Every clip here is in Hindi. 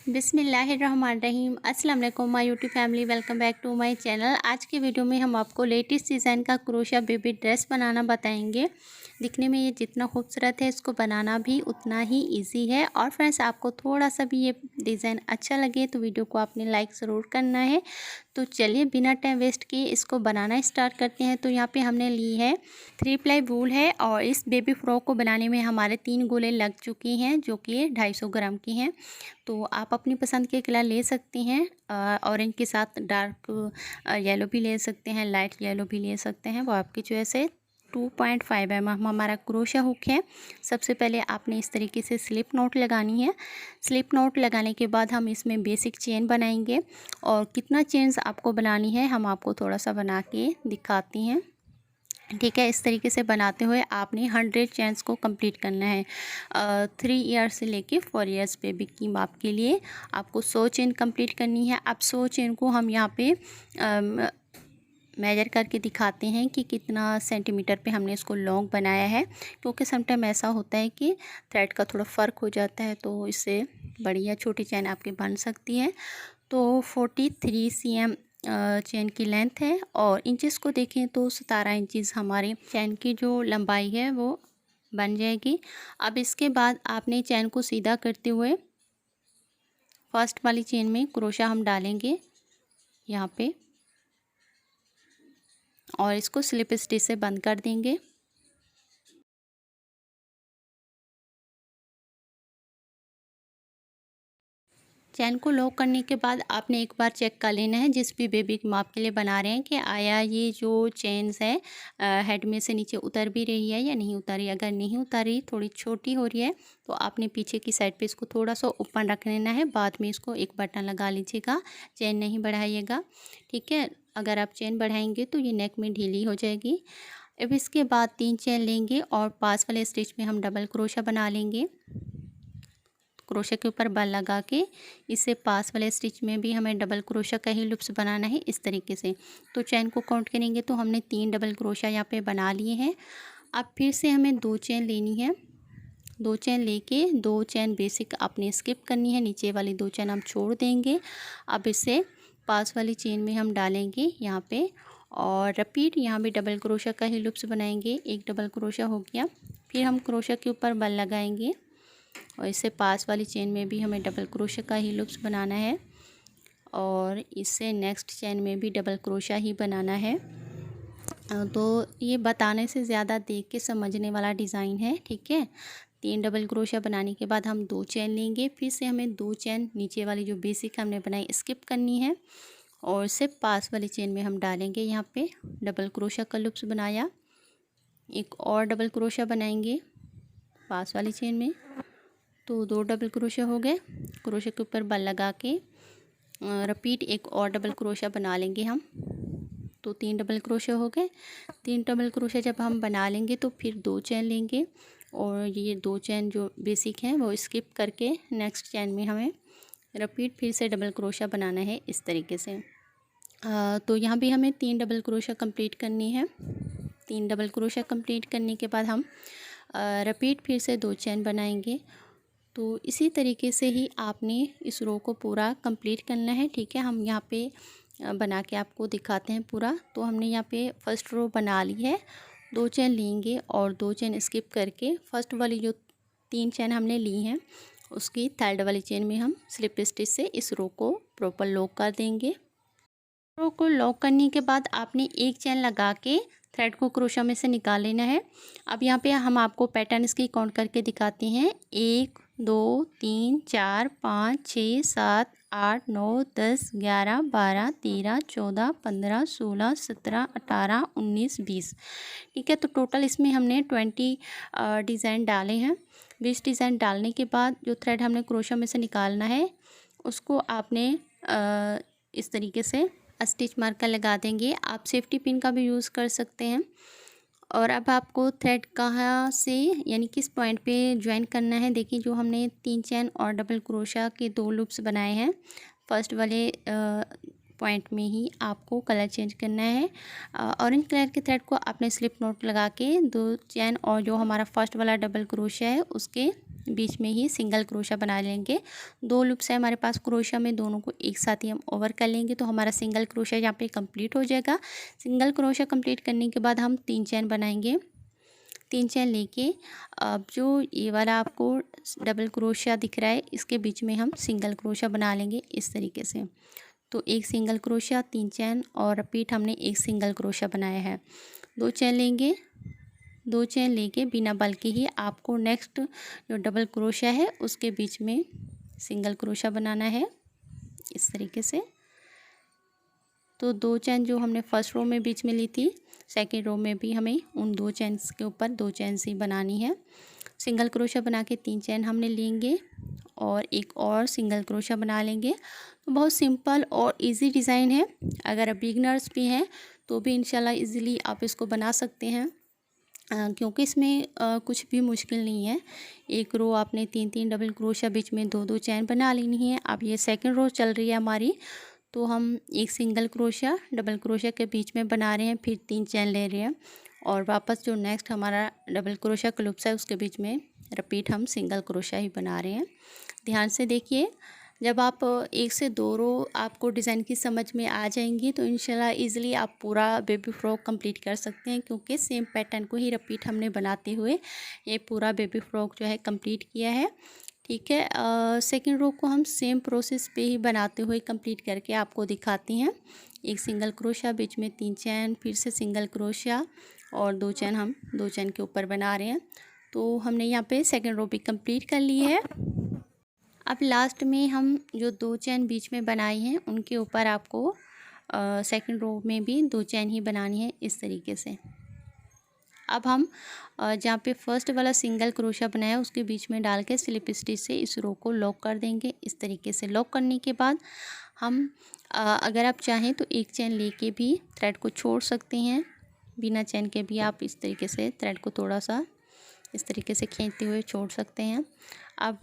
बिस्मिल्लाहिर्रहमानिर्रहीम। अस्सलाम वालेकुम my YouTube family, welcome back to my channel. आज की वीडियो में हम आपको लेटेस्ट डिज़ाइन का क्रोशा बेबी ड्रेस बनाना बताएंगे। दिखने में ये जितना खूबसूरत है, इसको बनाना भी उतना ही इजी है। और फ्रेंड्स, आपको थोड़ा सा भी ये डिज़ाइन अच्छा लगे तो वीडियो को आपने लाइक ज़रूर करना है। तो चलिए बिना टाइम वेस्ट किए इसको बनाना स्टार्ट करते हैं। तो यहाँ पे हमने ली है 3 प्लाई वूल है और इस बेबी फ्रॉक को बनाने में हमारे 3 गोले लग चुकी हैं, जो कि 250 ग्राम की हैं। तो आप अपनी पसंद के कलर ले सकती हैं। ऑरेंज के साथ डार्क येलो भी ले सकते हैं, लाइट येलो भी ले सकते हैं, वो आपकी चॉइस है। 2.5 mm हमारा क्रोशा हुक है। सबसे पहले आपने इस तरीके से स्लिप नॉट लगानी है। स्लिप नॉट लगाने के बाद हम इसमें बेसिक चेन बनाएंगे। और कितना चेन्स आपको बनानी है हम आपको थोड़ा सा बना के दिखाती हैं। ठीक है, इस तरीके से बनाते हुए आपने 100 चेन्स को कंप्लीट करना है। 3 ईयर्स से लेके 4 ईयर्स बेबी की माप के लिए आपको 100 चेन कंप्लीट करनी है। अब 100 चेन को हम यहाँ पे मेजर करके दिखाते हैं कि कितना सेंटीमीटर पे हमने इसको लॉन्ग बनाया है, क्योंकि समटाइम ऐसा होता है कि थ्रेड का थोड़ा फ़र्क हो जाता है, तो इससे बड़ी या छोटी चेन आपकी बन सकती है। तो 43 cm चेन की लेंथ है। और इंचेस को देखें तो 17 इंचेस हमारे चेन की जो लंबाई है वो बन जाएगी। अब इसके बाद आपने चेन को सीधा करते हुए फर्स्ट वाली चेन में क्रोशा हम डालेंगे यहाँ पे, और इसको स्लिप स्टिच से बंद कर देंगे। चैन को लॉक करने के बाद आपने एक बार चेक कर लेना है, जिस भी बेबी की माप के लिए बना रहे हैं, कि आया ये जो चेन्स है हेड में से नीचे उतर भी रही है या नहीं उतारी। अगर नहीं उतारी, थोड़ी छोटी हो रही है, तो आपने पीछे की साइड पे इसको थोड़ा सा ऊपर रख लेना है। बाद में इसको एक बटन लगा लीजिएगा, चेन नहीं बढ़ाइएगा। ठीक है, अगर आप चेन बढ़ाएंगे तो ये नेक में ढीली हो जाएगी। अब इसके बाद 3 चेन लेंगे और पास वाले स्टिच में हम डबल क्रोशा बना लेंगे। क्रोशा के ऊपर बल लगा के इससे पास वाले स्टिच में भी हमें डबल क्रोशा का ही लूप्स बनाना है, इस तरीके से। तो चेन को काउंट करेंगे तो हमने 3 डबल क्रोशा यहाँ पे बना लिए हैं। अब फिर से हमें 2 चेन लेनी है। 2 चेन लेके 2 चेन बेसिक आपने स्किप करनी है, नीचे वाली 2 चेन हम छोड़ देंगे। अब इसे पास वाली चेन में हम डालेंगे यहाँ पे, और रिपीट यहाँ भी डबल क्रोशा का ही लूप्स बनाएंगे। एक डबल क्रोशा हो गया, फिर हम क्रोशा के ऊपर बल लगाएंगे और इससे पास वाली चेन में भी हमें डबल क्रोशा का ही लूप्स बनाना है, और इससे नेक्स्ट चेन में भी डबल क्रोशा ही बनाना है। तो ये बताने से ज़्यादा देख के समझने वाला डिज़ाइन है। ठीक है, 3 डबल क्रोशा बनाने के बाद हम 2 चेन लेंगे। फिर से हमें 2 चेन नीचे वाली जो बेसिक हमने बनाई स्किप करनी है, और इससे पास वाली चेन में हम डालेंगे यहाँ पे डबल क्रोशा का लूप्स बनाया। एक और डबल क्रोशा बनाएंगे पास वाली चेन में, तो 2 डबल क्रोशा हो गए। क्रोशे के ऊपर बल लगा के रिपीट एक और डबल क्रोशा बना लेंगे हम, तो 3 डबल क्रोशा हो गए। 3 डबल क्रोशा जब हम बना लेंगे तो फिर 2 चेन लेंगे, और ये 2 चेन जो बेसिक हैं वो स्किप करके नेक्स्ट चेन में हमें रिपीट फिर से डबल क्रोशा बनाना है, इस तरीके से। तो यहाँ भी हमें 3 डबल क्रोशा कंप्लीट करनी है। 3 डबल क्रोशा कंप्लीट करने के बाद हम रिपीट फिर से 2 चेन बनाएंगे। तो इसी तरीके से ही आपने इस रो को पूरा कंप्लीट करना है। ठीक है, हम यहाँ पे बना के आपको दिखाते हैं पूरा। तो हमने यहाँ पे फर्स्ट रो बना ली है। 2 चेन लेंगे और 2 चेन स्किप करके फर्स्ट वाली जो 3 चेन हमने ली हैं, उसकी थर्ड वाली चेन में हम स्लिप स्टिच से इस रो को प्रॉपर लॉक कर देंगे। रो को लॉक करने के बाद आपने एक चेन लगा के थ्रेड को क्रोशा में से निकाल लेना है। अब यहाँ पे हम आपको पैटर्न इसकी काउंट करके दिखाते हैं। 1 2 3 4 5 6 7 8 9 10 11 12 13 14 15 16 17 18 19 20। ठीक है, तो टोटल इसमें हमने 20 डिज़ाइन डाले हैं। 20 डिज़ाइन डालने के बाद जो थ्रेड हमने क्रोशा में से निकालना है, उसको आपने इस तरीके से स्टिच मार्कर लगा देंगे। आप सेफ्टी पिन का भी यूज़ कर सकते हैं। और अब आपको थ्रेड कहाँ से यानी किस पॉइंट पे ज्वाइन करना है, देखिए जो हमने 3 चेन और डबल क्रोशा के 2 लूप्स बनाए हैं, फर्स्ट वाले पॉइंट में ही आपको कलर चेंज करना है। ऑरेंज कलर के थ्रेड को आपने स्लिप नॉट लगा के 2 चेन और जो हमारा फर्स्ट वाला डबल क्रोशा है उसके बीच में ही सिंगल क्रोशा बना लेंगे। 2 लूप्स है हमारे पास क्रोशा में, दोनों को एक साथ ही हम ओवर कर लेंगे तो हमारा सिंगल क्रोशा यहाँ पे कंप्लीट हो जाएगा। सिंगल क्रोशा कंप्लीट करने के बाद हम 3 चेन बनाएंगे। 3 चेन लेके अब जो ये वाला आपको डबल क्रोशा दिख रहा है इसके बीच में हम सिंगल क्रोशा बना लेंगे इस तरीके से। तो एक सिंगल क्रोशा, 3 चेन और रिपीट हमने एक सिंगल क्रोशा बनाया है। 2 चेन लेंगे, 2 चेन लेके बिना बल के ही आपको नेक्स्ट जो डबल क्रोशा है उसके बीच में सिंगल क्रोशा बनाना है इस तरीके से। तो 2 चेन जो हमने फर्स्ट रो में बीच में ली थी, सेकेंड रो में भी हमें उन 2 चेन्स के ऊपर 2 चेन्स ही बनानी है। सिंगल क्रोशा बना के 3 चेन हमने लेंगे और एक और सिंगल क्रोशा बना लेंगे। तो बहुत सिंपल और इजी डिज़ाइन है। अगर आप बिगनर्स भी हैं तो भी इंशाल्लाह इजीली आप इसको बना सकते हैं, क्योंकि इसमें कुछ भी मुश्किल नहीं है। एक रो आपने 3-3 डबल क्रोशा बीच में 2-2 चेन बना लेनी है। अब ये सेकंड रो चल रही है हमारी, तो हम एक सिंगल क्रोशा डबल क्रोशा के बीच में बना रहे हैं, फिर 3 चेन ले रहे हैं और वापस जो नेक्स्ट हमारा डबल क्रोशा का लूप्स है उसके बीच में रिपीट हम सिंगल क्रोशा ही बना रहे हैं। ध्यान से देखिए, जब आप 1 से 2 रो आपको डिज़ाइन की समझ में आ जाएंगी तो इंशाल्लाह इजीली आप पूरा बेबी फ्रॉक कंप्लीट कर सकते हैं, क्योंकि सेम पैटर्न को ही रिपीट हमने बनाते हुए ये पूरा बेबी फ्रॉक जो है कंप्लीट किया है। ठीक है, सेकंड रो को हम सेम प्रोसेस पे ही बनाते हुए कंप्लीट करके आपको दिखाती हैं। एक सिंगल क्रोशा, बीच में 3 चेन, फिर से सिंगल क्रोशा और 2 चेन हम 2 चेन के ऊपर बना रहे हैं। तो हमने यहाँ पे सेकंड रो भी कंप्लीट कर ली है। अब लास्ट में हम जो 2 चेन बीच में बनाई हैं उनके ऊपर आपको सेकंड रो में भी 2 चेन ही बनानी है इस तरीके से। अब हम जहाँ पे फर्स्ट वाला सिंगल क्रोशा बनाया उसके बीच में डाल के स्लिप स्टिच से इस रो को लॉक कर देंगे इस तरीके से। लॉक करने के बाद हम अगर आप चाहें तो एक चेन लेके भी थ्रेड को छोड़ सकते हैं, बिना चेन के भी आप इस तरीके से थ्रेड को थोड़ा सा इस तरीके से खींचते हुए छोड़ सकते हैं। अब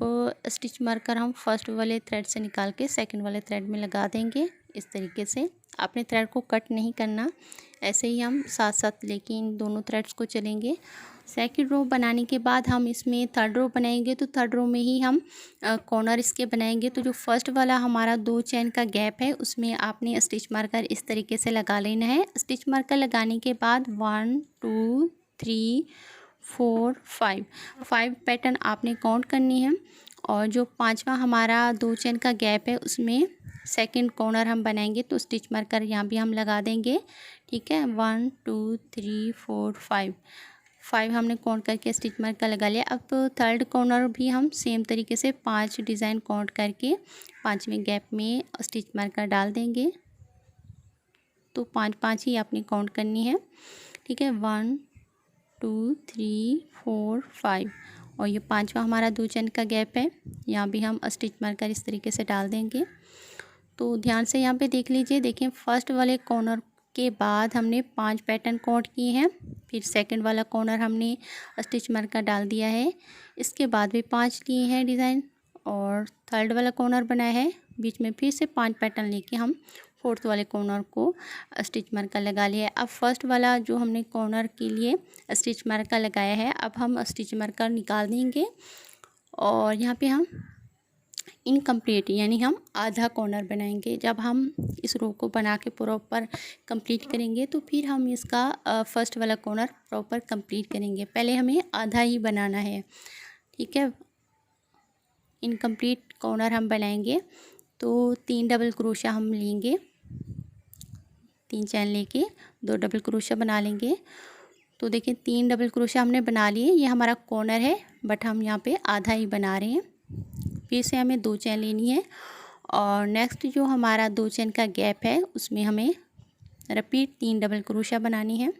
स्टिच मार्कर हम फर्स्ट वाले थ्रेड से निकाल के सेकंड वाले थ्रेड में लगा देंगे इस तरीके से। आपने थ्रेड को कट नहीं करना, ऐसे ही हम साथ साथ लेके इन दोनों थ्रेड्स को चलेंगे। सेकंड रो बनाने के बाद हम इसमें थर्ड रो बनाएंगे, तो थर्ड रो में ही हम कॉर्नर इसके बनाएंगे। तो जो फर्स्ट वाला हमारा 2 चेन का गैप है उसमें आपने स्टिच मार्कर इस तरीके से लगा लेना है। स्टिच मार्कर लगाने के बाद 1 2 3 4 5 पैटर्न आपने काउंट करनी है। और जो 5वां हमारा 2 चेन का गैप है उसमें सेकंड कॉर्नर हम बनाएंगे, तो स्टिच मार्कर यहाँ भी हम लगा देंगे। ठीक है, 1 2 3 4 5 हमने काउंट करके स्टिच मार्कर लगा लिया। अब थर्ड कॉर्नर भी हम सेम तरीके से 5 डिज़ाइन काउंट करके 5वें गैप में स्टिच मार्कर डाल देंगे। तो 5 ही आपने काउंट करनी है। ठीक है, 1 2 3 4 5 और ये 5वां हमारा 2 चेन का गैप है, यहाँ भी हम स्टिच मार्कर इस तरीके से डाल देंगे। तो ध्यान से यहाँ पे देख लीजिए, देखें फर्स्ट वाले कॉर्नर के बाद हमने 5 पैटर्न काउंट किए हैं, फिर सेकंड वाला कॉर्नर हमने स्टिच मार्कर डाल दिया है, इसके बाद भी 5 लिए हैं डिज़ाइन और थर्ड वाला कॉर्नर बनाया है, बीच में फिर से 5 पैटर्न लेके हम फोर्थ वाले कॉर्नर को स्टिच मार्कर लगा लिया है। अब फर्स्ट वाला जो हमने कॉर्नर के लिए स्टिच मार्कर लगाया है, अब हम स्टिच मार्कर निकाल देंगे और यहाँ पे हम इनकम्प्लीट यानी हम आधा कॉर्नर बनाएंगे। जब हम इस रो को बना के प्रॉपर कंप्लीट करेंगे तो फिर हम इसका फर्स्ट वाला कॉर्नर प्रॉपर कंप्लीट करेंगे, पहले हमें आधा ही बनाना है। ठीक है, इनकम्प्लीट कॉर्नर हम बनाएंगे तो 3 डबल क्रोशा हम लेंगे, 3 चेन लेके 2 डबल क्रोशा बना लेंगे। तो देखिए 3 डबल क्रोशा हमने बना लिए, ये हमारा कॉर्नर है बट हम यहाँ पे आधा ही बना रहे हैं। फिर से हमें 2 चेन लेनी है और नेक्स्ट जो हमारा 2 चेन का गैप है उसमें हमें रिपीट 3 डबल क्रोशा बनानी है।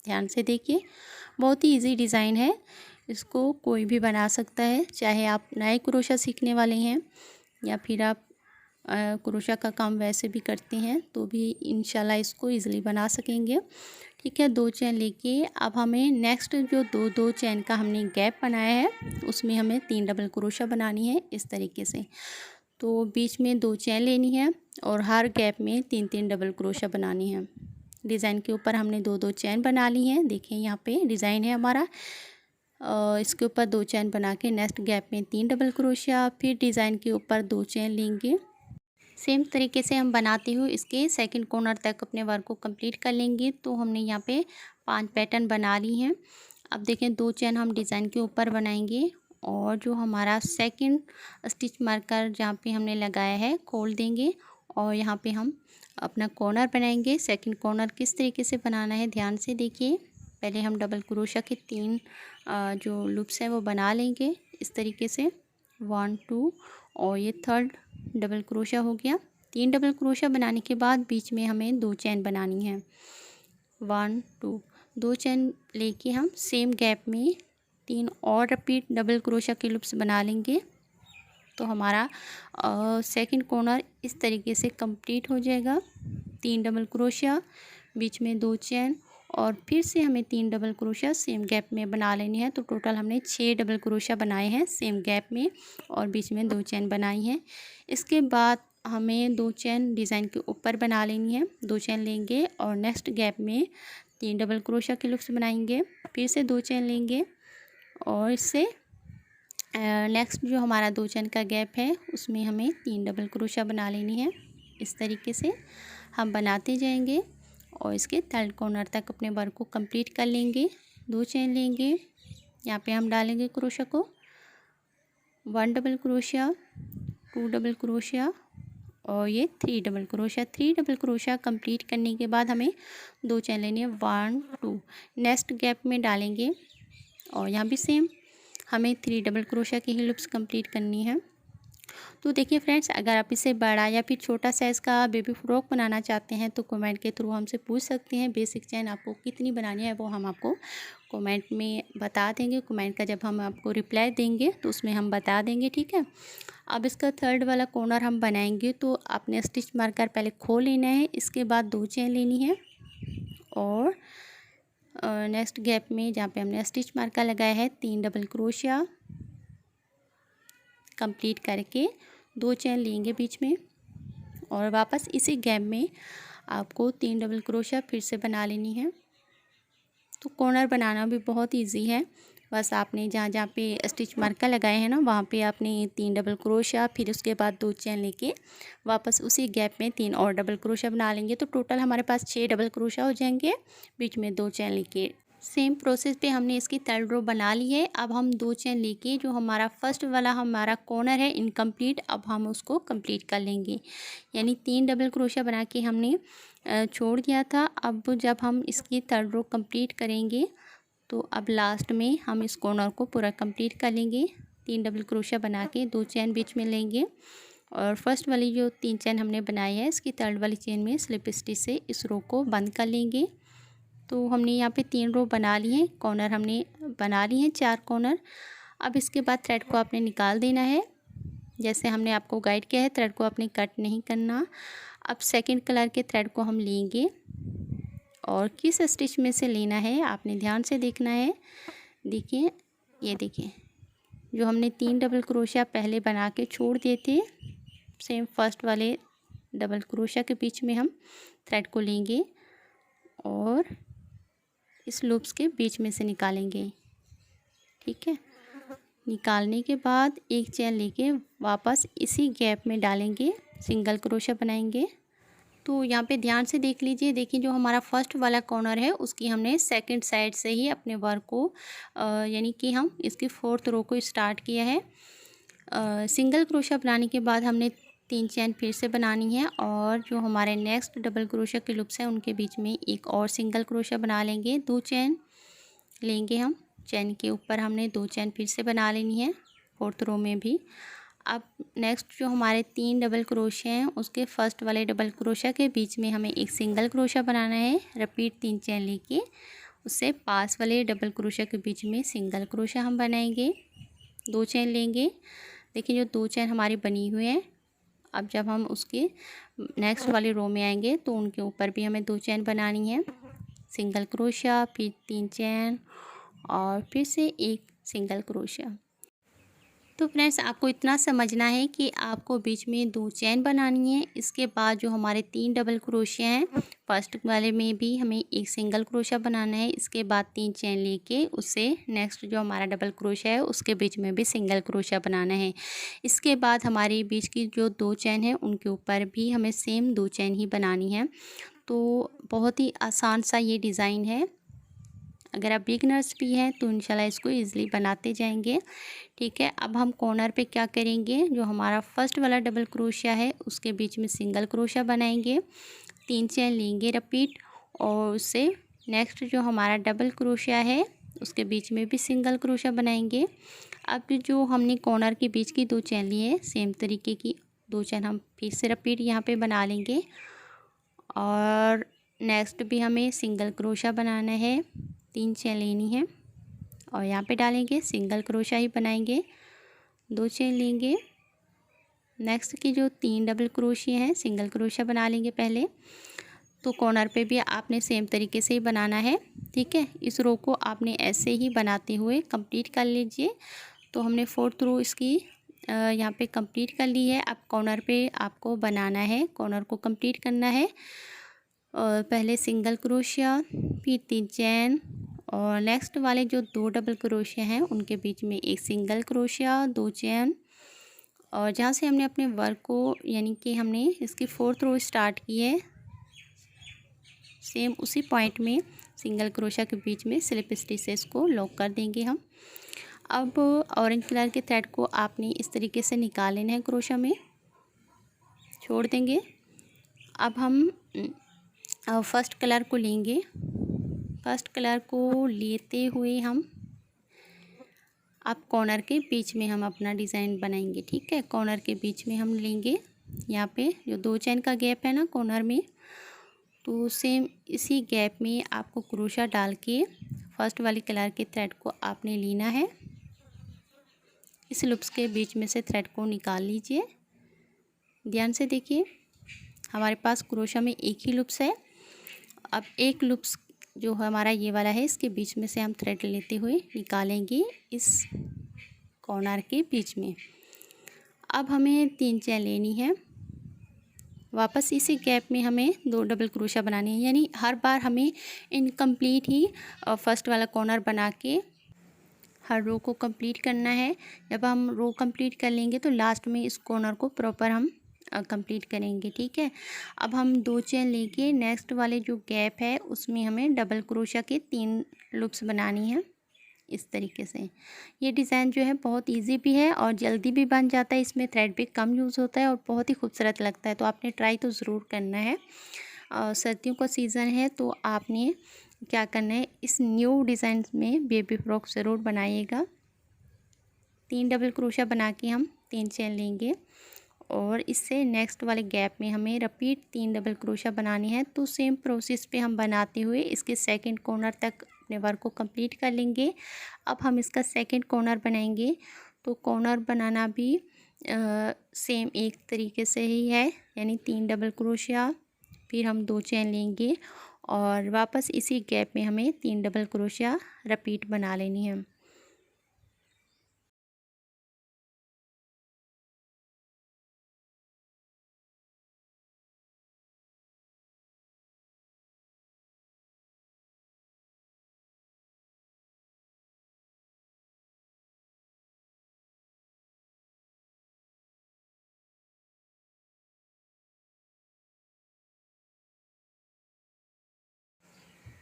ध्यान से देखिए, बहुत ही इजी डिज़ाइन है, इसको कोई भी बना सकता है, चाहे आप नए क्रोशा सीखने वाले हैं या फिर आप क्रोशा का काम वैसे भी करते हैं तो भी इंशाल्लाह इसको इजीली बना सकेंगे। ठीक है, 2 चेन लेके अब हमें नेक्स्ट जो 2 चेन का हमने गैप बनाया है उसमें हमें 3 डबल क्रोशा बनानी है इस तरीके से। तो बीच में 2 चेन लेनी है और हर गैप में 3 डबल क्रोशा बनानी है। डिज़ाइन के ऊपर हमने 2 चेन बना ली हैं, देखिए यहाँ पे डिज़ाइन है हमारा। इसके ऊपर 2 चेन बना के नेक्स्ट गैप में 3 डबल क्रोशिया, फिर डिज़ाइन के ऊपर 2 चेन लेंगे। सेम तरीके से हम बनाते हुए इसके सेकंड कॉर्नर तक अपने वर्क को कंप्लीट कर लेंगे। तो हमने यहाँ पे 5 पैटर्न बना ली हैं। अब देखें 2 चेन हम डिज़ाइन के ऊपर बनाएंगे और जो हमारा सेकंड स्टिच मार्कर जहाँ पे हमने लगाया है खोल देंगे और यहाँ पे हम अपना कॉर्नर बनाएंगे। सेकंड कॉर्नर किस तरीके से बनाना है ध्यान से देखिए। पहले हम डबल क्रोशिया के 3 जो लूप्स हैं वो बना लेंगे इस तरीके से 1 2 और ये थर्ड डबल क्रोशिया हो गया। 3 डबल क्रोशिया बनाने के बाद बीच में हमें 2 चेन बनानी है 1 2 2 चेन लेके हम सेम गैप में 3 और रिपीट डबल क्रोशिया के लूप्स बना लेंगे। तो हमारा सेकंड कॉर्नर इस तरीके से कंप्लीट हो जाएगा। 3 डबल क्रोशिया, बीच में 2 चेन और फिर से हमें 3 डबल क्रोशिया सेम गैप में बना लेनी है। तो टोटल हमने 6 डबल क्रोशिया बनाए हैं सेम गैप में और बीच में 2 चेन बनाई हैं। इसके बाद हमें 2 चेन डिज़ाइन के ऊपर बना लेनी है। 2 चेन लेंगे और नेक्स्ट गैप में 3 डबल क्रोशिया के लूप्स बनाएंगे, फिर से 2 चेन लेंगे और इससे नेक्स्ट जो हमारा 2 चेन का गैप है उसमें हमें 3 डबल क्रोशिया बना लेनी है। इस तरीके से हम बनाते जाएंगे और इसके थर्ड कॉर्नर तक अपने वर्क को कंप्लीट कर लेंगे। 2 चेन लेंगे, यहाँ पे हम डालेंगे क्रोशिया को 1 डबल क्रोशिया, 2 डबल क्रोशिया और ये 3 double crochet. 3 double crochet complete करने के बाद हमें 2 चेन लेनी है 1 2 नेक्स्ट गैप में डालेंगे और यहाँ भी सेम हमें 3 डबल क्रोशिया की ही लूप्स कंप्लीट करनी है। तो देखिए फ्रेंड्स, अगर आप इसे बड़ा या फिर छोटा साइज़ का बेबी फ्रॉक बनाना चाहते हैं तो कमेंट के थ्रू हमसे पूछ सकते हैं। बेसिक चेन आपको कितनी बनानी है वो हम आपको कमेंट में बता देंगे। कमेंट का जब हम आपको रिप्लाई देंगे तो उसमें हम बता देंगे, ठीक है। अब इसका थर्ड वाला कॉर्नर हम बनाएंगे तो आपने स्टिच मार्कर पहले खोल लेना है, इसके बाद 2 चेन लेनी है और नेक्स्ट गैप में जहाँ पे हमने स्टिच मार्कर लगाया है 3 डबल क्रोशिया कंप्लीट करके 2 चेन लेंगे बीच में और वापस इसी गैप में आपको 3 डबल क्रोशिया फिर से बना लेनी है। तो कॉर्नर बनाना भी बहुत इजी है, बस आपने जहाँ जहाँ पे स्टिच मार्कर लगाए हैं ना वहाँ पे आपने 3 डबल क्रोशिया फिर उसके बाद 2 चेन लेके वापस उसी गैप में 3 और डबल क्रोशिया बना लेंगे। तो टोटल हमारे पास 6 डबल क्रोशिया हो जाएंगे बीच में 2 चेन लेके। सेम प्रोसेस पे हमने इसकी थर्ड रो बना ली है। अब हम 2 चेन लेके जो हमारा फर्स्ट वाला हमारा कॉर्नर है इनकम्प्लीट, अब हम उसको कंप्लीट कर लेंगे। यानी 3 डबल क्रोशिया बना के हमने छोड़ दिया था। अब जब हम इसकी थर्ड रो कंप्लीट करेंगे तो अब लास्ट में हम इस कॉर्नर को पूरा कंप्लीट कर लेंगे। 3 डबल क्रोशिया बना के 2 चेन बीच में लेंगे और फर्स्ट वाली जो 3 चेन हमने बनाई है इसकी थर्ड वाली चेन में स्लिप स्टिच से इस रो को बंद कर लेंगे। तो हमने यहाँ पे 3 रो बना ली हैं, कॉर्नर हमने बना लिए हैं 4 कॉर्नर। अब इसके बाद थ्रेड को आपने निकाल देना है, जैसे हमने आपको गाइड किया है। थ्रेड को आपने कट नहीं करना। अब सेकंड कलर के थ्रेड को हम लेंगे और किस स्टिच में से लेना है आपने ध्यान से देखना है। देखिए, ये देखिए जो हमने 3 डबल क्रोशिया पहले बना के छोड़ दिए थे सेम फर्स्ट वाले डबल क्रोशिया के बीच में हम थ्रेड को लेंगे और इस लूप्स के बीच में से निकालेंगे, ठीक है। निकालने के बाद एक चेन लेके वापस इसी गैप में डालेंगे, सिंगल क्रोशिया बनाएंगे। तो यहाँ पे ध्यान से देख लीजिए। देखिए जो हमारा फर्स्ट वाला कॉर्नर है उसकी हमने सेकंड साइड से ही अपने वर्क को यानी कि हम इसकी 4th रो को स्टार्ट किया है। सिंगल क्रोशिया बनाने के बाद हमने 3 चेन फिर से बनानी है और जो हमारे नेक्स्ट डबल क्रोशिया के लूप्स हैं उनके बीच में एक और सिंगल क्रोशिया बना लेंगे। 2 चेन लेंगे हम, चेन के ऊपर हमने 2 चेन फिर से बना लेनी है 4th रो में भी। अब नेक्स्ट जो हमारे 3 डबल क्रोशिया हैं उसके फर्स्ट वाले डबल क्रोशिया के बीच में हमें एक सिंगल क्रोशिया बनाना है। रिपीट 3 चेन लेके उससे पास वाले डबल क्रोशिया के बीच में सिंगल क्रोशिया हम बनाएंगे। 2 चेन लेंगे। देखिए जो 2 चेन हमारी बनी हुई है, अब जब हम उसके नेक्स्ट वाली रो में आएंगे तो उनके ऊपर भी हमें 2 चेन बनानी है। सिंगल क्रोशिया, फिर 3 चेन और फिर से एक सिंगल क्रोशिया। तो फ्रेंड्स आपको इतना समझना है कि आपको बीच में 2 चेन बनानी है। इसके बाद जो हमारे 3 डबल क्रोशिया हैं, फर्स्ट वाले में भी हमें एक सिंगल क्रोशिया बनाना है। इसके बाद 3 चेन लेके उससे नेक्स्ट जो हमारा डबल क्रोशिया है उसके बीच में भी सिंगल क्रोशिया बनाना है। इसके बाद हमारी बीच की जो 2 चेन है उनके ऊपर भी हमें सेम 2 चेन ही बनानी है। तो बहुत ही आसान सा ये डिज़ाइन है। अगर आप बिगनर्स भी हैं तो इंशाल्लाह इसको ईज़िली बनाते जाएंगे। ठीक है, अब हम कॉर्नर पे क्या करेंगे, जो हमारा फर्स्ट वाला डबल क्रोशिया है उसके बीच में सिंगल क्रोशिया बनाएंगे, 3 चेन लेंगे रिपीट, और उससे नेक्स्ट जो हमारा डबल क्रोशिया है उसके बीच में भी सिंगल क्रोशिया बनाएंगे। अब जो हमने कॉर्नर के बीच की 2 चेन ली है, सेम तरीके की 2 चेन हम फिर से रिपीट यहाँ पे बना लेंगे, और नेक्स्ट भी हमें सिंगल क्रोशिया बनाना है, 3 चेन लेनी है और यहाँ पे डालेंगे, सिंगल क्रोशिया ही बनाएंगे, 2 चेन लेंगे। नेक्स्ट की जो 3 डबल क्रोशिया हैं सिंगल क्रोशिया बना लेंगे पहले। तो कॉर्नर पे भी आपने सेम तरीके से ही बनाना है। ठीक है, इस रो को आपने ऐसे ही बनाते हुए कंप्लीट कर लीजिए। तो हमने 4th रो इसकी यहाँ पे कंप्लीट कर ली है। अब कॉर्नर पे आपको बनाना है, कॉर्नर को कंप्लीट करना है। और पहले सिंगल क्रोशिया, फिर 3 चेन, और नेक्स्ट वाले जो 2 डबल क्रोशिया हैं उनके बीच में एक सिंगल क्रोशिया, 2 चेन, और जहाँ से हमने अपने वर्क को यानी कि हमने इसकी 4th रो स्टार्ट की है, सेम उसी पॉइंट में सिंगल क्रोशिया के बीच में स्लिप स्टिचेस को लॉक कर देंगे हम। अब ऑरेंज कलर के थ्रेड को आपने इस तरीके से निकाल लेना है, क्रोशिया में छोड़ देंगे। अब हम फर्स्ट कलर को लेंगे, फर्स्ट कलर को लेते हुए हम अब कॉर्नर के बीच में हम अपना डिज़ाइन बनाएंगे। ठीक है, कॉर्नर के बीच में हम लेंगे, यहाँ पे जो 2 चेन का गैप है ना कॉर्नर में, तो सेम इसी गैप में आपको क्रोशिया डाल के फर्स्ट वाले कलर के थ्रेड को आपने लेना है। इस लूप्स के बीच में से थ्रेड को निकाल लीजिए। ध्यान से देखिए, हमारे पास क्रोशिया में एक ही लूप्स है। अब एक लूप्स जो हमारा ये वाला है इसके बीच में से हम थ्रेड लेते हुए निकालेंगे इस कॉर्नर के बीच में। अब हमें 3 चेन लेनी है, वापस इसी गैप में हमें 2 डबल क्रोशिया बनानी है, यानी हर बार हमें इनकम्प्लीट ही फर्स्ट वाला कॉर्नर बना के हर रो को कंप्लीट करना है। जब हम रो कंप्लीट कर लेंगे तो लास्ट में इस कॉर्नर को प्रॉपर हम कंप्लीट करेंगे। ठीक है, अब हम 2 चेन लेके नेक्स्ट वाले जो गैप है उसमें हमें डबल क्रोशिया के 3 लूप्स बनानी है इस तरीके से। ये डिज़ाइन जो है बहुत इजी भी है और जल्दी भी बन जाता है, इसमें थ्रेड भी कम यूज़ होता है और बहुत ही खूबसूरत लगता है। तो आपने ट्राई तो ज़रूर करना है। सर्दियों का सीज़न है तो आपने क्या करना है, इस न्यू डिज़ाइन में बेबी फ्रॉक ज़रूर बनाइएगा। 3 डबल क्रोशिया बना के हम 3 चेन लेंगे और इससे नेक्स्ट वाले गैप में हमें रिपीट 3 डबल क्रोशिया बनानी है। तो सेम प्रोसेस पे हम बनाते हुए इसके सेकंड कॉर्नर तक अपने वर्क को कंप्लीट कर लेंगे। अब हम इसका सेकंड कॉर्नर बनाएंगे। तो कॉर्नर बनाना भी सेम एक तरीके से ही है, यानी 3 डबल क्रोशिया, फिर हम 2 चेन लेंगे और वापस इसी गैप में हमें 3 डबल क्रोशिया रिपीट बना लेनी है।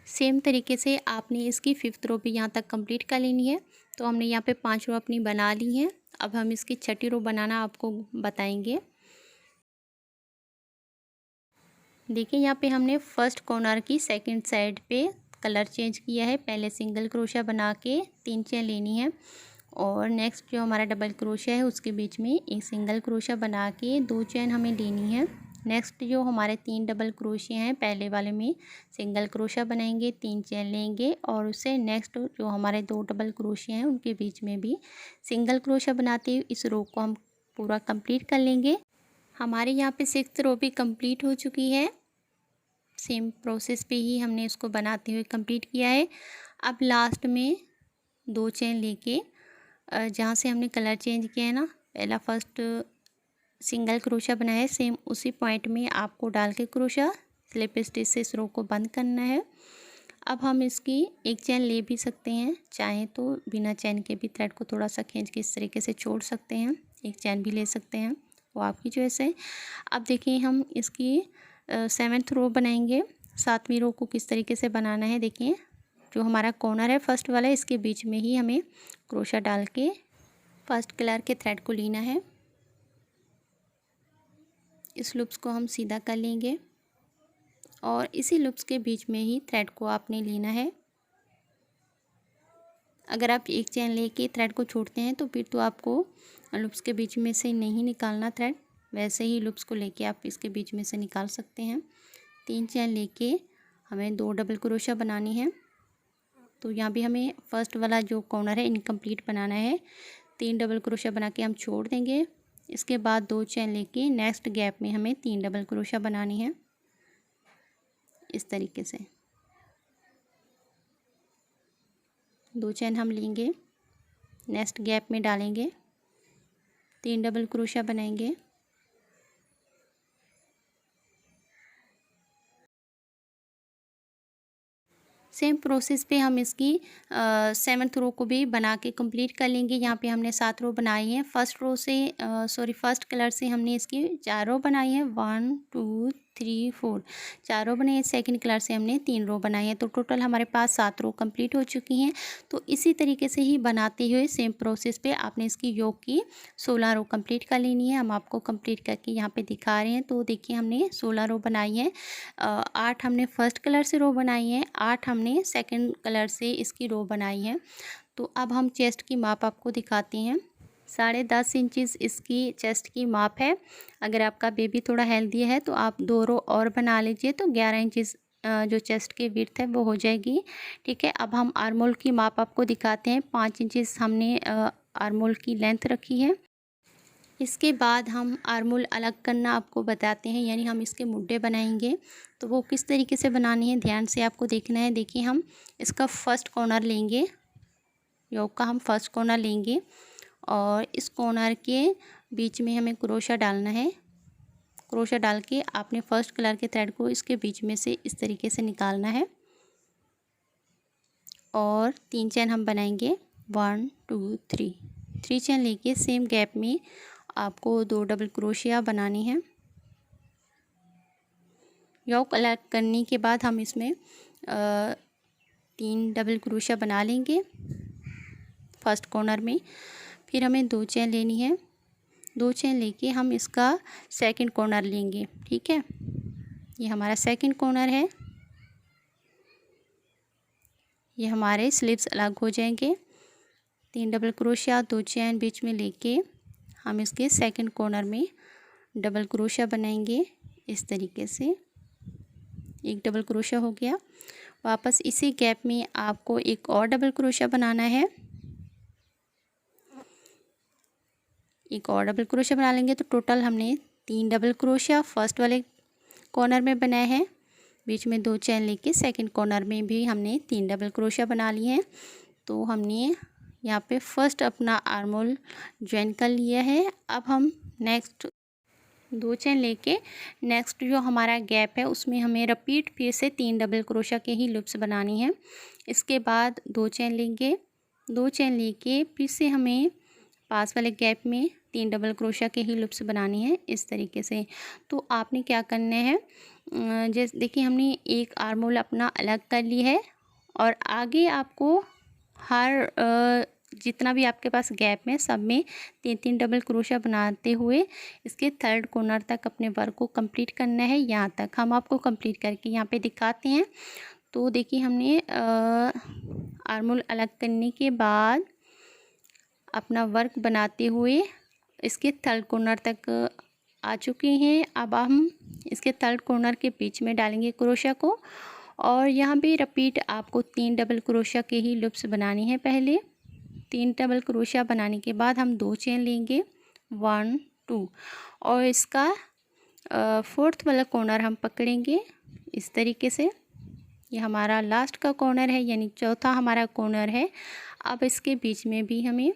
सेम तरीके से आपने इसकी 5th रो भी यहाँ तक कंप्लीट कर लेनी है। तो हमने यहाँ पे 5 रो अपनी बना ली हैं। अब हम इसकी 6ठी रो बनाना आपको बताएंगे। देखिए, यहाँ पे हमने फर्स्ट कॉर्नर की सेकंड साइड पे कलर चेंज किया है। पहले सिंगल क्रोशिया बना के 3 चेन लेनी है और नेक्स्ट जो हमारा डबल क्रोशिया है उसके बीच में एक सिंगल क्रोशिया बना के 2 चेन हमें लेनी है। नेक्स्ट जो हमारे 3 डबल क्रोशिया हैं पहले वाले में सिंगल क्रोशिया बनाएंगे, 3 चेन लेंगे और उससे नेक्स्ट जो हमारे 2 डबल क्रोशिया हैं उनके बीच में भी सिंगल क्रोशिया बनाते हुए इस रो को हम पूरा कंप्लीट कर लेंगे। हमारे यहाँ पे 6th रो भी कंप्लीट हो चुकी है। सेम प्रोसेस पे ही हमने इसको बनाते हुए कंप्लीट किया है। अब लास्ट में 2 चेन लेके जहाँ से हमने कलर चेंज किया है ना, पहला फर्स्ट सिंगल क्रोशा बनाया है, सेम उसी पॉइंट में आपको डाल के क्रोशा स्लिप स्टिच से इस रो को बंद करना है। अब हम इसकी एक चैन ले भी सकते हैं, चाहें तो बिना चैन के भी थ्रेड को थोड़ा सा खींच के इस तरीके से छोड़ सकते हैं, एक चैन भी ले सकते हैं, वो आपकी चॉइस है। अब देखिए हम इसकी 7th रो बनाएंगे। 7वीं रो को किस तरीके से बनाना है, देखिए जो हमारा कॉर्नर है फर्स्ट वाला, इसके बीच में ही हमें क्रोशा डाल के फर्स्ट कलर के थ्रेड को लेना है। इस लूप्स को हम सीधा कर लेंगे और इसी लूप्स के बीच में ही थ्रेड को आपने लेना है। अगर आप एक चैन लेके थ्रेड को छोड़ते हैं तो फिर तो आपको लूप्स के बीच में से नहीं निकालना थ्रेड, वैसे ही लूप्स को लेके आप इसके बीच में से निकाल सकते हैं। 3 चैन लेके हमें 2 डबल क्रोशा बनानी है। तो यहाँ भी हमें फर्स्ट वाला जो कॉर्नर है इनकम्प्लीट बनाना है। 3 डबल क्रोशा बना के हम छोड़ देंगे। इसके बाद 2 चैन लेके नेक्स्ट गैप में हमें 3 डबल क्रोशा बनानी है, इस तरीके से 2 चैन हम लेंगे, नेक्स्ट गैप में डालेंगे, 3 डबल क्रोशा बनाएंगे, सेम प्रोसेस पे हम इसकी 7th रो को भी बना के कंप्लीट कर लेंगे। यहाँ पे हमने 7 रो बनाई है। फर्स्ट कलर से हमने इसकी 4 रो बनाई है, 1 2 3 4 4 रो बनाई है। सेकंड कलर से हमने 3 रो बनाई है, तो टोटल हमारे पास 7 रो कंप्लीट हो चुकी हैं। तो इसी तरीके से ही बनाते हुए सेम प्रोसेस पे आपने इसकी योक की 16 रो कंप्लीट कर लेनी है। हम आपको कंप्लीट करके यहाँ पे दिखा रहे हैं। तो देखिए हमने 16 रो बनाई है, 8 हमने फर्स्ट कलर से रो बनाई है, 8 हमने सेकंड कलर से इसकी रो बनाई है। तो अब हम चेस्ट की माप आपको दिखाते हैं। 10.5 इंचज़ इसकी चेस्ट की माप है। अगर आपका बेबी थोड़ा हेल्दी है तो आप 2 रो और बना लीजिए, तो 11 इंचज़ जो चेस्ट की विड्थ है वो हो जाएगी। ठीक है, अब हम आर्मोल की माप आपको दिखाते हैं। 5 इंचज़ हमने आर्मोल की लेंथ रखी है। इसके बाद हम आर्मोल अलग करना आपको बताते हैं, यानी हम इसके मुड्ढे बनाएंगे। तो वो किस तरीके से बनानी है ध्यान से आपको देखना है। देखिए हम इसका फर्स्ट कॉर्नर लेंगे, योक का हम फर्स्ट कॉर्नर लेंगे और इस कॉर्नर के बीच में हमें क्रोशा डालना है। क्रोशा डाल के आपने फर्स्ट कलर के थ्रेड को इसके बीच में से इस तरीके से निकालना है और 3 चैन हम बनाएंगे, 1 2 3 चैन लेके सेम गैप में आपको 2 डबल क्रोशिया बनानी है। योक अलग करने के बाद हम इसमें 3 डबल क्रोशिया बना लेंगे फर्स्ट कॉर्नर में। फिर हमें 2 चैन लेनी है, 2 चैन लेके हम इसका सेकंड कॉर्नर लेंगे। ठीक है, ये हमारा सेकंड कॉर्नर है, ये हमारे स्लीव्स अलग हो जाएंगे। 3 डबल क्रोशिया 2 चैन बीच में लेके हम इसके सेकंड कॉर्नर में डबल क्रोशिया बनाएंगे, इस तरीके से 1 डबल क्रोशिया हो गया। वापस इसी गैप में आपको एक और डबल क्रोशिया बनाना है, एक और डबल क्रोशिया बना लेंगे। तो टोटल हमने 3 डबल क्रोशिया फर्स्ट वाले कॉर्नर में बनाए हैं, बीच में 2 चैन लेके सेकंड कॉर्नर में भी हमने 3 डबल क्रोशिया बना लिए हैं। तो हमने यहाँ पे फर्स्ट अपना आर्मोल ज्वाइन कर लिया है। अब हम नेक्स्ट 2 चैन लेके नेक्स्ट जो हमारा गैप है उसमें हमें रिपीट फिर से 3 डबल क्रोशिया के ही लूप्स बनानी है। इसके बाद 2 चैन लेंगे, 2 चैन लेके फिर से हमें पास वाले गैप में 3 डबल क्रोशिया के ही लूप्स बनानी है, इस तरीके से। तो आपने क्या करना है, जैसे देखिए हमने एक आर्मोल अपना अलग कर ली है और आगे आपको हर जितना भी आपके पास गैप में सब में 3 डबल क्रोशिया बनाते हुए इसके थर्ड कॉर्नर तक अपने वर्क को कंप्लीट करना है। यहाँ तक हम आपको कंप्लीट करके यहाँ पे दिखाते हैं। तो देखिए हमने आर्मोल अलग करने के बाद अपना वर्क बनाते हुए इसके थर्ड कॉर्नर तक आ चुके हैं। अब हम इसके थर्ड कॉर्नर के बीच में डालेंगे क्रोशिया को और यहाँ भी रिपीट आपको 3 डबल क्रोशिया के ही लूप्स बनानी है। पहले 3 डबल क्रोशिया बनाने के बाद हम 2 चेन लेंगे, 1 2 और इसका 4th वाला कॉर्नर हम पकड़ेंगे इस तरीके से। ये हमारा लास्ट का कॉर्नर है, यानी चौथा हमारा कॉर्नर है। अब इसके बीच में भी हमें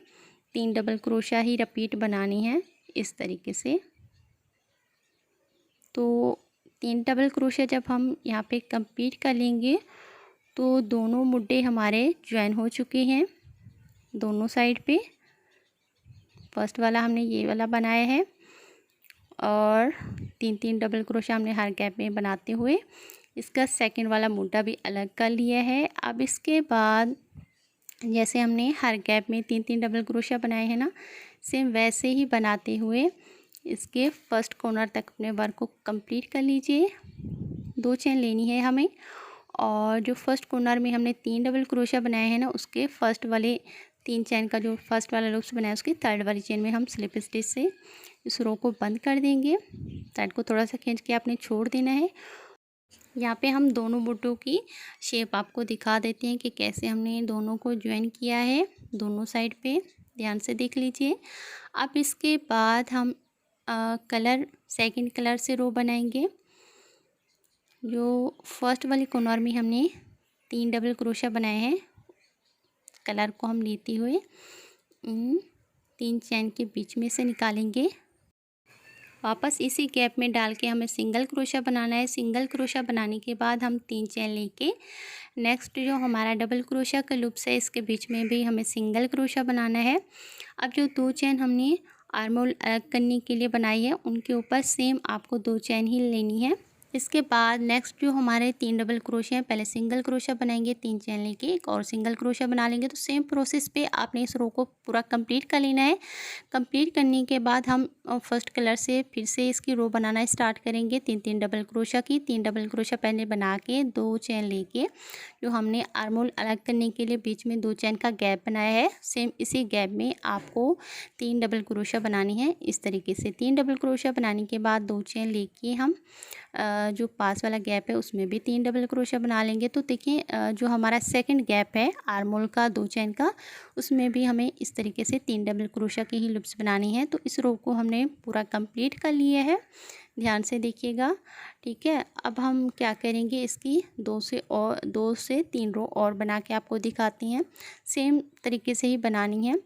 3 डबल क्रोशा ही रिपीट बनानी है इस तरीके से। तो 3 डबल क्रोशा जब हम यहाँ पे कंप्लीट कर लेंगे तो दोनों मुड्डे हमारे ज्वाइन हो चुके हैं दोनों साइड पे। फर्स्ट वाला हमने ये वाला बनाया है और 3 डबल क्रोशा हमने हर गैप में बनाते हुए इसका सेकंड वाला मुड्डा भी अलग कर लिया है। अब इसके बाद जैसे हमने हर गैप में 3 डबल क्रोशा बनाए हैं ना, सेम वैसे ही बनाते हुए इसके फर्स्ट कॉर्नर तक अपने वर्क को कंप्लीट कर लीजिए। 2 चेन लेनी है हमें और जो फर्स्ट कॉर्नर में हमने 3 डबल क्रोशा बनाए हैं ना, उसके फर्स्ट वाले 3 चेन का जो फर्स्ट वाला लूप्स बनाया उसकी थर्ड वाली चेन में हम स्लिप स्टिच से इस रो को बंद कर देंगे। साइड को थोड़ा सा खींच के आपने छोड़ देना है। यहाँ पे हम दोनों बुट्टों की शेप आपको दिखा देते हैं कि कैसे हमने दोनों को ज्वाइन किया है दोनों साइड पे, ध्यान से देख लीजिए। अब इसके बाद हम सेकंड कलर से रो बनाएंगे। जो फर्स्ट वाली कॉर्नर में हमने 3 डबल क्रोशा बनाए हैं, कलर को हम लेते हुए 3 चेन के बीच में से निकालेंगे। वापस इसी गैप में डाल के हमें सिंगल क्रोशा बनाना है। सिंगल क्रोशा बनाने के बाद हम 3 चेन लेके नेक्स्ट जो हमारा डबल क्रोशा का लूप्स है इसके बीच में भी हमें सिंगल क्रोशा बनाना है। अब जो 2 चेन हमने आर्म होल अलग करने के लिए बनाई है उनके ऊपर सेम आपको 2 चेन ही लेनी है। इसके बाद नेक्स्ट जो हमारे 3 डबल क्रोशे हैं, पहले सिंगल क्रोशा बनाएंगे, 3 चेन लेके एक और सिंगल क्रोशा बना लेंगे। तो सेम प्रोसेस पे आपने इस रो को पूरा कंप्लीट कर लेना है। कंप्लीट करने के बाद हम फर्स्ट कलर से फिर से इसकी रो बनाना स्टार्ट करेंगे 3 डबल क्रोशा की। 3 डबल क्रोशा पहले बना के 2 चेन लेके जो हमने आर्म होल अलग करने के लिए बीच में 2 चेन का गैप बनाया है, सेम इसी गैप में आपको 3 डबल क्रोशा बनानी है इस तरीके से। 3 डबल क्रोशा बनाने के बाद 2 चेन लेके हम जो पास वाला गैप है उसमें भी 3 डबल क्रोशा बना लेंगे। तो देखिए जो हमारा सेकंड गैप है आर्म होल का 2 चेन का, उसमें भी हमें इस तरीके से 3 डबल क्रोशा की ही लूप्स बनानी है। तो इस रो को हमने पूरा कंप्लीट कर लिया है, ध्यान से देखिएगा, ठीक है। अब हम क्या करेंगे, इसकी 2 से 3 रो और बना के आपको दिखाती हैं। सेम तरीके से ही बनानी है।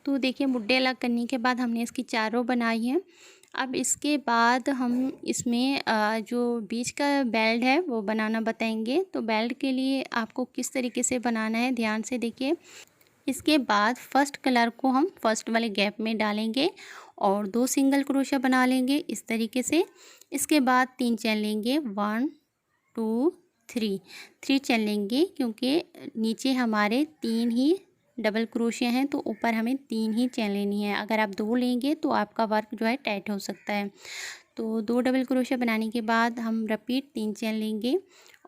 तो देखिए मुड्डे अलग करने के बाद हमने इसकी 4 रो बनाई है। अब इसके बाद हम इसमें जो बीच का बेल्ट है वो बनाना बताएंगे। तो बेल्ट के लिए आपको किस तरीके से बनाना है ध्यान से देखिए। इसके बाद फर्स्ट कलर को हम फर्स्ट वाले गैप में डालेंगे और 2 सिंगल क्रोशा बना लेंगे इस तरीके से। इसके बाद 3 चेन लेंगे, 1 2 3 चेन लेंगे क्योंकि नीचे हमारे 3 ही डबल क्रोशिया हैं तो ऊपर हमें 3 ही चेन लेनी है। अगर आप 2 लेंगे तो आपका वर्क जो है टाइट हो सकता है। तो 2 डबल क्रोशिया बनाने के बाद हम रिपीट 3 चेन लेंगे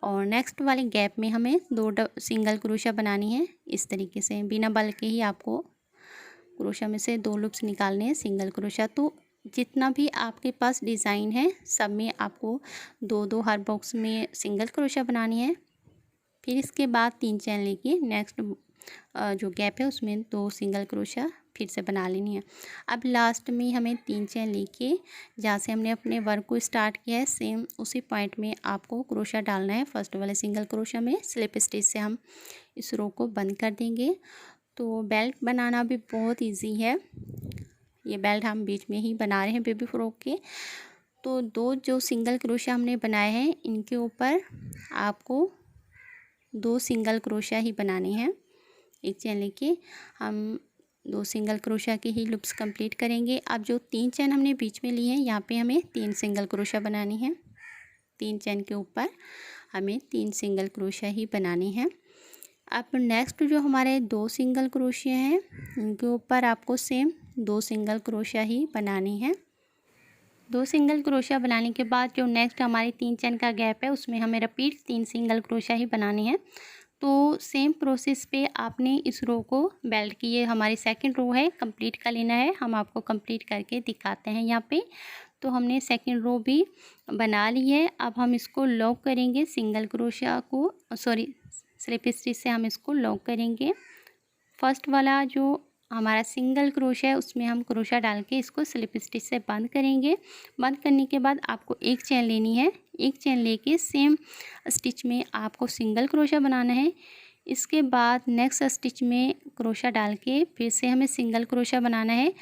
और नेक्स्ट वाले गैप में हमें 2 सिंगल क्रोशिया बनानी है इस तरीके से। बिना बल के ही आपको क्रोशिया में से 2 लूप्स निकालने हैं सिंगल क्रोशिया। तो जितना भी आपके पास डिज़ाइन है सब में आपको 2 हर बॉक्स में सिंगल क्रोशिया बनानी है। फिर इसके बाद 3 चेन लेके नेक्स्ट जो गैप है उसमें 2 सिंगल क्रोशा फिर से बना लेनी है। अब लास्ट में हमें 3 चेन लेके जहाँ से हमने अपने वर्क को स्टार्ट किया है सेम उसी पॉइंट में आपको क्रोशा डालना है। फर्स्ट वाले सिंगल क्रोशा में स्लिप स्टिच से हम इस रो को बंद कर देंगे। तो बेल्ट बनाना भी बहुत ईजी है। ये बेल्ट हम बीच में ही बना रहे हैं बेबी फ्रॉक के। तो 2 जो सिंगल क्रोशा हमने बनाए हैं इनके ऊपर आपको 2 सिंगल क्रोशा ही बनाने हैं। एक चेन लेके हम 2 सिंगल क्रोशा की ही लूप्स कंप्लीट करेंगे। अब जो 3 चेन हमने बीच में ली है यहाँ पे हमें 3 सिंगल क्रोशा बनानी है। 3 चेन के ऊपर हमें 3 सिंगल क्रोशा ही बनानी है। अब नेक्स्ट जो हमारे 2 सिंगल क्रोशे हैं उनके ऊपर आपको सेम 2 सिंगल क्रोशा ही बनानी है। 2 सिंगल क्रोशा बनाने के बाद जो नेक्स्ट हमारी 3 चेन का गैप है उसमें हमें रिपीट 3 सिंगल क्रोशा ही बनानी है। तो सेम प्रोसेस पे आपने इस रो को बेल्ट की, ये हमारी सेकंड रो है, कंप्लीट कर लेना है। हम आपको कंप्लीट करके दिखाते हैं यहाँ पे। तो हमने सेकंड रो भी बना ली है। अब हम इसको लॉक करेंगे सिंगल क्रोशा को, स्लिप स्टिच से हम इसको लॉक करेंगे। फर्स्ट वाला जो हमारा सिंगल क्रोशा है उसमें हम क्रोशा डाल के इसको स्लिप स्टिच से बंद करेंगे। बंद करने के बाद आपको एक चेन लेनी है। एक चेन लेके सेम स्टिच में आपको सिंगल क्रोशा बनाना है। इसके बाद नेक्स्ट स्टिच में क्रोशा डाल के फिर से हमें सिंगल क्रोशा बनाना है।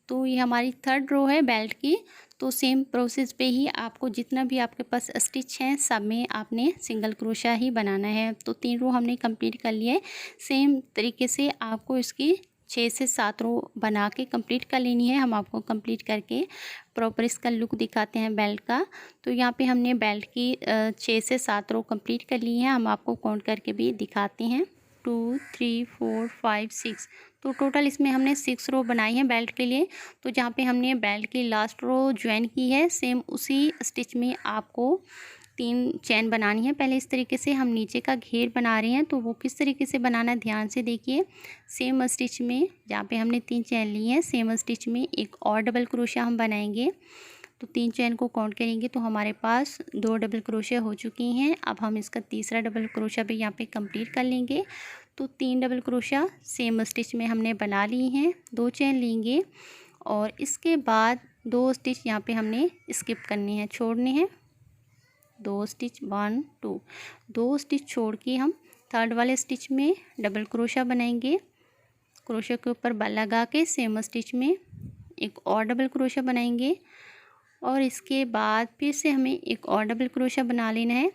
तो ये हमारी थर्ड रो है बेल्ट की। तो सेम प्रोसेस पे ही आपको जितना भी आपके पास स्टिच हैं सब में आपने सिंगल क्रोशा ही बनाना है। तो 3 रो हमने कंप्लीट कर लिया है। सेम तरीके से आपको इसकी 6 से 7 रो बना के कंप्लीट कर लेनी है। हम आपको कंप्लीट करके प्रॉपर इसका लुक दिखाते हैं बेल्ट का। तो यहाँ पे हमने बेल्ट की 6 से 7 रो कंप्लीट कर ली हैं। हम आपको काउंट करके भी दिखाते हैं। 2 3 4 5 6। तो टोटल इसमें हमने 6 रो बनाई है बेल्ट के लिए। तो जहाँ पे हमने बेल्ट की लास्ट रो ज्वाइन की है सेम उसी स्टिच में आपको 3 चैन बनानी है। पहले इस तरीके से हम नीचे का घेर बना रहे हैं। तो वो किस तरीके से बनाना है ध्यान से देखिए। सेम स्टिच में जहाँ पे हमने 3 चैन ली हैं सेम स्टिच में एक और डबल क्रोशिया हम बनाएंगे। तो 3 चैन को काउंट करेंगे तो हमारे पास 2 डबल क्रोशिया हो चुकी हैं। अब हम इसका तीसरा डबल क्रोशिया भी यहाँ पे कंप्लीट कर लेंगे। तो 3 डबल क्रोशिया सेम स्टिच में हमने बना ली हैं। 2 चैन लेंगे और इसके बाद 2 स्टिच यहाँ पे हमने स्किप करनी है, छोड़ने हैं। 2 स्टिच 1 2, 2 स्टिच छोड़ के हम थर्ड वाले स्टिच में डबल क्रोशिया बनाएंगे। क्रोशिया के ऊपर बल लगा के सेम स्टिच में एक और डबल क्रोशिया बनाएंगे और इसके बाद फिर से हमें एक और डबल क्रोशिया बना लेना है।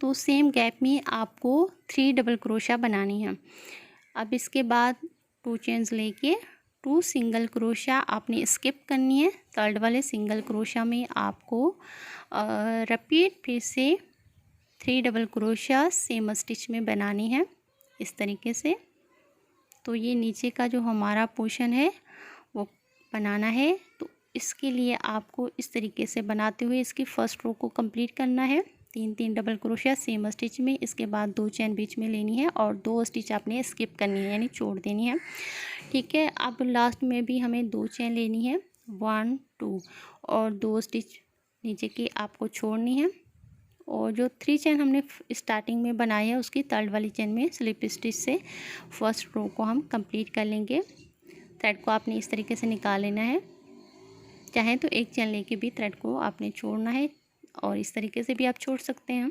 तो सेम गैप में आपको 3 डबल क्रोशिया बनानी है। अब इसके बाद 2 चेन्स लेके 2 सिंगल क्रोशिया आपने स्किप करनी है। थर्ड वाले सिंगल क्रोशिया में आपको रिपीट फिर से 3 डबल क्रोशिया सेम स्टिच में बनानी है इस तरीके से। तो ये नीचे का जो हमारा पोर्शन है वो बनाना है। तो इसके लिए आपको इस तरीके से बनाते हुए इसकी फर्स्ट रो को कंप्लीट करना है। 3 डबल क्रोशिया सेम स्टिच में, इसके बाद 2 चैन बीच में लेनी है और 2 स्टिच आपने स्किप करनी है यानी छोड़ देनी है। ठीक है, अब लास्ट में भी हमें 2 चैन लेनी है 1 2 और 2 स्टिच नीचे की आपको छोड़नी है। और जो 3 चैन हमने स्टार्टिंग में बनाई है उसकी थर्ड वाली चैन में स्लिप स्टिच से फर्स्ट रो को हम कंप्लीट कर लेंगे। थ्रेड को आपने इस तरीके से निकाल लेना है। चाहे तो एक चैन लेके भी थ्रेड को आपने छोड़ना है और इस तरीके से भी आप छोड़ सकते हैं।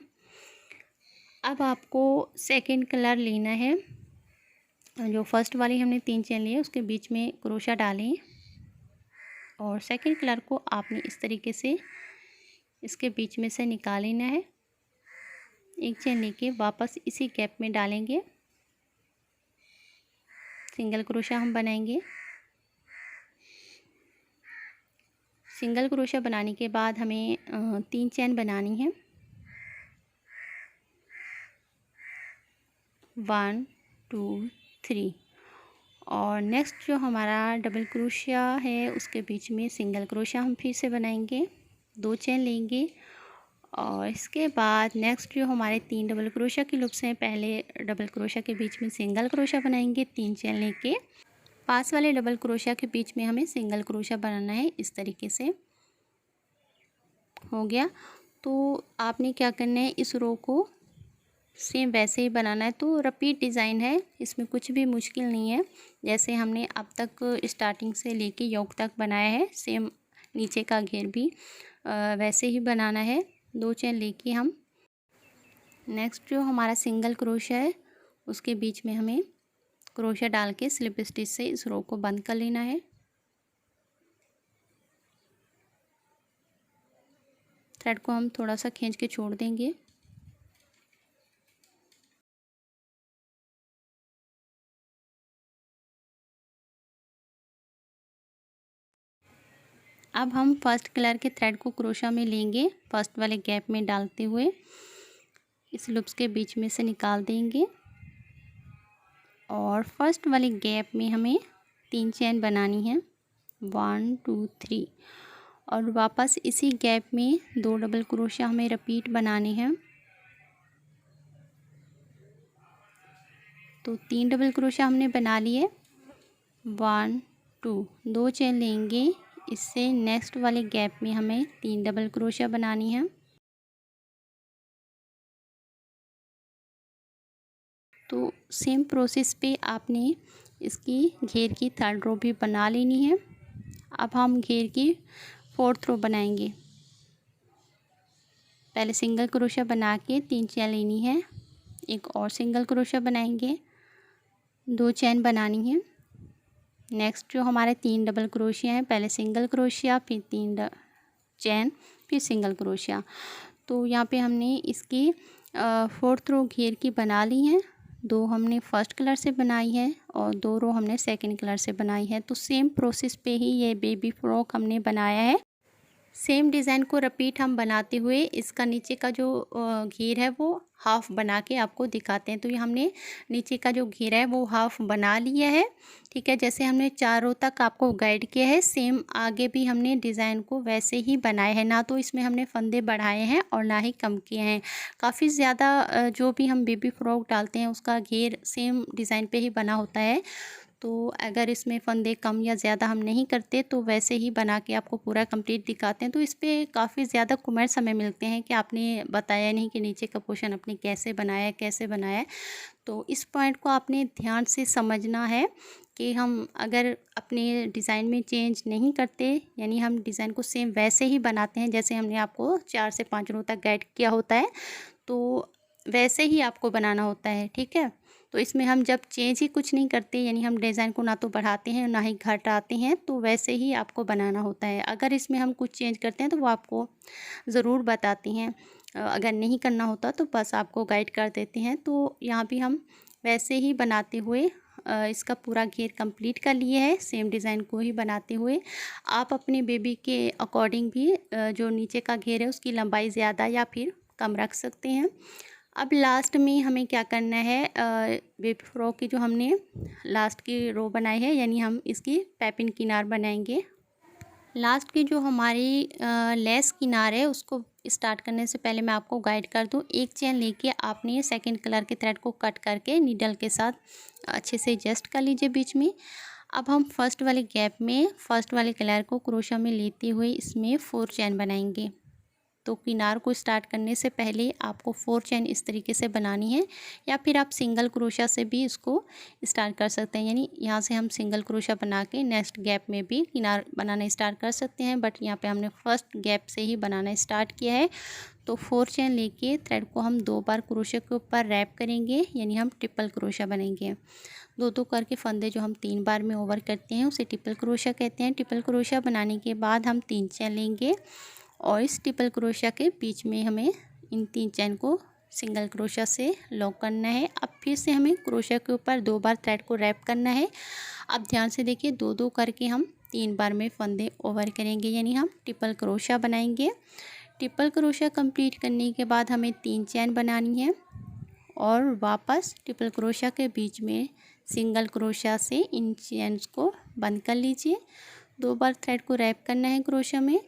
अब आपको सेकंड कलर लेना है। जो फर्स्ट वाली हमने 3 चैन ली है उसके बीच में क्रोशा डालें और सेकंड कलर को आपने इस तरीके से इसके बीच में से निकाल लेना है। एक चैन लेके वापस इसी गैप में डालेंगे, सिंगल क्रोशा हम बनाएंगे। सिंगल क्रोशा बनाने के बाद हमें 3 चैन बनानी है। 1 2 3 और नेक्स्ट जो हमारा डबल क्रोशिया है उसके बीच में सिंगल क्रोशिया हम फिर से बनाएंगे। 2 चैन लेंगे और इसके बाद नेक्स्ट जो हमारे 3 डबल क्रोशिया की लूप्स हैं, पहले डबल क्रोशिया के बीच में सिंगल क्रोशिया बनाएंगे 3 चैन लेके। पास वाले डबल क्रोशिया के बीच में हमें सिंगल क्रोशिया बनाना है। इस तरीके से हो गया। तो आपने क्या करना है, इस रो को सेम वैसे ही बनाना है। तो रिपीट डिज़ाइन है, इसमें कुछ भी मुश्किल नहीं है। जैसे हमने अब तक स्टार्टिंग से लेके योक तक बनाया है सेम नीचे का घेर भी वैसे ही बनाना है। 2 चैन लेके हम नेक्स्ट जो हमारा सिंगल क्रोशिया है उसके बीच में हमें क्रोशिया डाल के स्लिप स्टिच से इस रो को बंद कर लेना है। थ्रेड को हम थोड़ा सा खींच के छोड़ देंगे। अब हम फर्स्ट कलर के थ्रेड को क्रोशा में लेंगे, फर्स्ट वाले गैप में डालते हुए इस लूप्स के बीच में से निकाल देंगे और फर्स्ट वाले गैप में हमें 3 चैन बनानी है 1 2 3 और वापस इसी गैप में 2 डबल क्रोशिया हमें रिपीट बनाने हैं। तो 3 डबल क्रोशिया हमने बना लिए 1 2, 2 चैन लेंगे, इससे नेक्स्ट वाले गैप में हमें 3 डबल क्रोशिया बनानी है। तो सेम प्रोसेस पे आपने इसकी घेर की थर्ड रो भी बना लेनी है। अब हम घेर की फोर्थ रो बनाएंगे। पहले सिंगल क्रोशिया बना के 3 चैन लेनी है, एक और सिंगल क्रोशिया बनाएंगे, 2 चेन बनानी है। नेक्स्ट जो हमारे 3 डबल क्रोशिया हैं, पहले सिंगल क्रोशिया फिर 3 चेन फिर सिंगल क्रोशिया। तो यहाँ पे हमने इसकी 4th रो घेर की बना ली हैं। 2 हमने फर्स्ट कलर से बनाई है और 2 रो हमने सेकंड कलर से बनाई है। तो सेम प्रोसेस पे ही ये बेबी फ्रॉक हमने बनाया है। सेम डिज़ाइन को रिपीट हम बनाते हुए इसका नीचे का जो घेर है वो हाफ़ बना के आपको दिखाते हैं। तो ये हमने नीचे का जो घेर है वो हाफ़ बना लिया है, ठीक है। जैसे हमने 4 रो तक आपको गाइड किया है, सेम आगे भी हमने डिज़ाइन को वैसे ही बनाया है। ना तो इसमें हमने फंदे बढ़ाए हैं और ना ही कम किए हैं। काफ़ी ज़्यादा जो भी हम बेबी फ्रॉक डालते हैं उसका घेर सेम डिज़ाइन पे ही बना होता है। तो अगर इसमें फंदे कम या ज़्यादा हम नहीं करते तो वैसे ही बना के आपको पूरा कंप्लीट दिखाते हैं। तो इस पे काफ़ी ज़्यादा कमेंट्स हमें मिलते हैं कि आपने बताया नहीं कि नीचे का पोर्शन आपने कैसे बनाया, कैसे बनाया है। तो इस पॉइंट को आपने ध्यान से समझना है कि हम अगर अपने डिज़ाइन में चेंज नहीं करते, यानी हम डिज़ाइन को सेम वैसे ही बनाते हैं जैसे हमने आपको 4 से 5 रो तक गाइड किया होता है, तो वैसे ही आपको बनाना होता है, ठीक है। तो इसमें हम जब चेंज ही कुछ नहीं करते, यानी हम डिज़ाइन को ना तो बढ़ाते हैं ना ही घटाते हैं, तो वैसे ही आपको बनाना होता है। अगर इसमें हम कुछ चेंज करते हैं तो वो आपको ज़रूर बताते हैं। अगर नहीं करना होता तो बस आपको गाइड कर देते हैं। तो यहाँ भी हम वैसे ही बनाते हुए इसका पूरा घेर कंप्लीट कर लिए है, सेम डिज़ाइन को ही बनाते हुए। आप अपने बेबी के अकॉर्डिंग भी जो नीचे का घेर है उसकी लंबाई ज़्यादा या फिर कम रख सकते हैं। अब लास्ट में हमें क्या करना है, बेबी फ्रॉक की जो हमने लास्ट की रो बनाई है, यानी हम इसकी पाइपिंग किनार बनाएंगे। लास्ट की जो हमारी लेस किनार है उसको स्टार्ट करने से पहले मैं आपको गाइड कर दूं। एक चेन लेके आपने सेकंड कलर के थ्रेड को कट करके नीडल के साथ अच्छे से एडजस्ट कर लीजिए बीच में। अब हम फर्स्ट वाले गैप में फर्स्ट वाले कलर को क्रोशा में लेते हुए इसमें 4 चेन बनाएंगे। तो किनार को स्टार्ट करने से पहले आपको 4 चेन इस तरीके से बनानी है, या फिर आप सिंगल क्रोशा से भी इसको स्टार्ट कर सकते हैं। यानी यहाँ से हम सिंगल क्रोशा बना के नेक्स्ट गैप में भी किनार बनाना स्टार्ट कर सकते हैं, बट यहाँ पे हमने फर्स्ट गैप से ही बनाना स्टार्ट किया है। तो 4 चेन लेके थ्रेड को हम 2 बार क्रोशे के ऊपर रैप करेंगे, यानी हम ट्रिपल क्रोशा बनेंगे। 2-2 करके फंदे जो हम 3 बार में ओवर करते हैं उसे ट्रिपल क्रोशा कहते हैं। ट्रिपल क्रोशा बनाने के बाद हम 3 चेन लेंगे और इस ट्रिपल क्रोशिया के बीच में हमें इन 3 चेन को सिंगल क्रोशिया से लॉक करना है। अब फिर से हमें क्रोशिया के ऊपर 2 बार थ्रेड को रैप करना है। अब ध्यान से देखिए, 2-2 करके हम 3 बार में फंदे ओवर करेंगे, यानी हम ट्रिपल क्रोशिया बनाएंगे। ट्रिपल क्रोशिया कंप्लीट करने के बाद हमें 3 चेन बनानी है और वापस ट्रिपल क्रोशिया के बीच में सिंगल क्रोशिया से इन चेन्स को बंद कर लीजिए। 2 बार थ्रेड को रैप करना है क्रोशिया में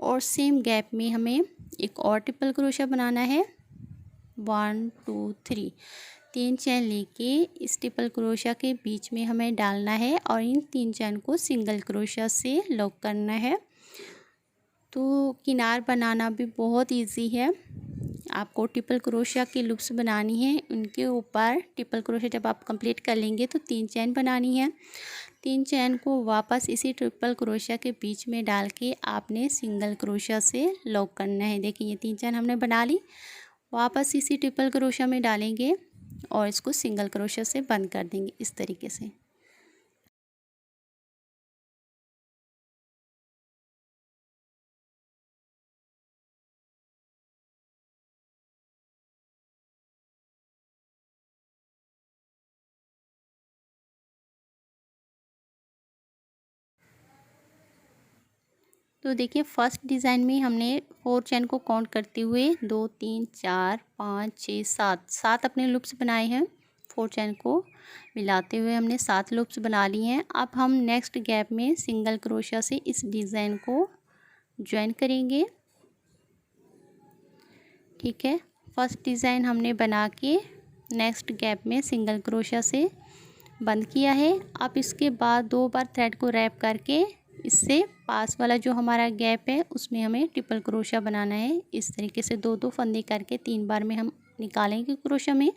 और सेम गैप में हमें एक और ट्रिपल क्रोशिया बनाना है। 1 2 3 3 चेन लेके इस ट्रिपल क्रोशिया के बीच में हमें डालना है और इन 3 चेन को सिंगल क्रोशिया से लॉक करना है। तो किनार बनाना भी बहुत इजी है। आपको ट्रिपल क्रोशिया की लूप्स बनानी है, उनके ऊपर ट्रिपल क्रोशिया जब आप कंप्लीट कर लेंगे तो 3 चेन बनानी है। 3 चेन को वापस इसी ट्रिपल क्रोशिया के बीच में डाल के आपने सिंगल क्रोशिया से लॉक करना है। देखिए ये 3 चेन हमने बना ली, वापस इसी ट्रिपल क्रोशिया में डालेंगे और इसको सिंगल क्रोशिया से बंद कर देंगे इस तरीके से। तो देखिए फर्स्ट डिज़ाइन में हमने 4 चेन को काउंट करते हुए 2 3 4 5 6 7 अपने लूप्स बनाए हैं। 4 चेन को मिलाते हुए हमने 7 लूप्स बना लिए हैं। अब हम नेक्स्ट गैप में सिंगल क्रोशिया से इस डिज़ाइन को ज्वाइन करेंगे, ठीक है। फर्स्ट डिज़ाइन हमने बना के नेक्स्ट गैप में सिंगल क्रोशिया से बंद किया है। अब इसके बाद 2 बार थ्रेड को रैप करके इससे पास वाला जो हमारा गैप है उसमें हमें ट्रिपल क्रोशिया बनाना है। इस तरीके से 2-2 फंदे करके 3 बार में हम निकालेंगे क्रोशिया में।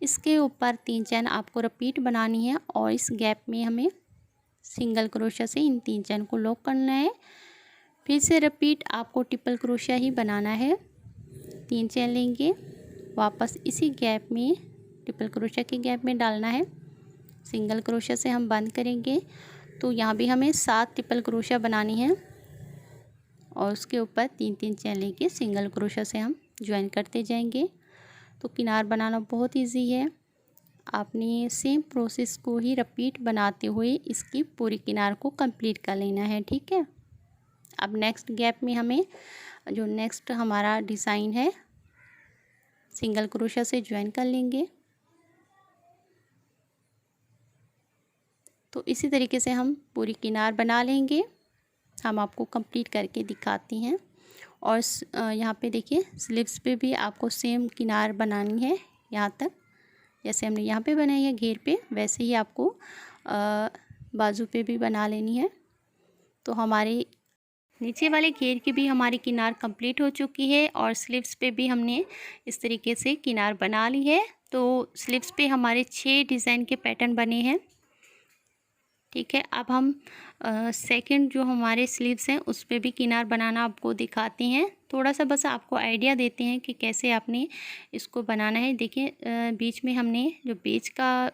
इसके ऊपर 3 चेन आपको रिपीट बनानी है और इस गैप में हमें सिंगल क्रोशिया से इन 3 चेन को लॉक करना है। फिर से रिपीट आपको ट्रिपल क्रोशिया ही बनाना है। 3 चेन लेंगे वापस इसी गैप में ट्रिपल क्रोशिया के गैप में डालना है। सिंगल क्रोशिया से हम बंद करेंगे। तो यहाँ भी हमें 7 ट्रिपल क्रोशिया बनानी है और उसके ऊपर 3-3 चेन लेके सिंगल क्रोशिया से हम ज्वाइन करते जाएंगे। तो किनार बनाना बहुत इजी है। आपने सेम प्रोसेस को ही रिपीट बनाते हुए इसकी पूरी किनार को कंप्लीट कर लेना है, ठीक है। अब नेक्स्ट गैप में हमें जो नेक्स्ट हमारा डिज़ाइन है सिंगल क्रोशिया से ज्वाइन कर लेंगे। तो इसी तरीके से हम पूरी किनार बना लेंगे। हम आपको कंप्लीट करके दिखाती हैं। और यहाँ पे देखिए स्लीव्स पे भी आपको सेम किनार बनानी है। यहाँ तक जैसे हमने यहाँ पे बनाई है घेर पे, वैसे ही आपको बाजू पे भी बना लेनी है। तो हमारे नीचे वाले घेर की भी हमारी किनार कंप्लीट हो चुकी है और स्लीव्स पे भी हमने इस तरीके से किनार बना ली है। तो स्लीव्स पे हमारे 6 डिज़ाइन के पैटर्न बने हैं, ठीक है। अब हम सेकंड जो हमारे स्लीव्स हैं उस पे भी किनार बनाना आपको दिखाते हैं। थोड़ा सा बस आपको आइडिया देते हैं कि कैसे आपने इसको बनाना है। देखिए बीच में हमने जो बीच का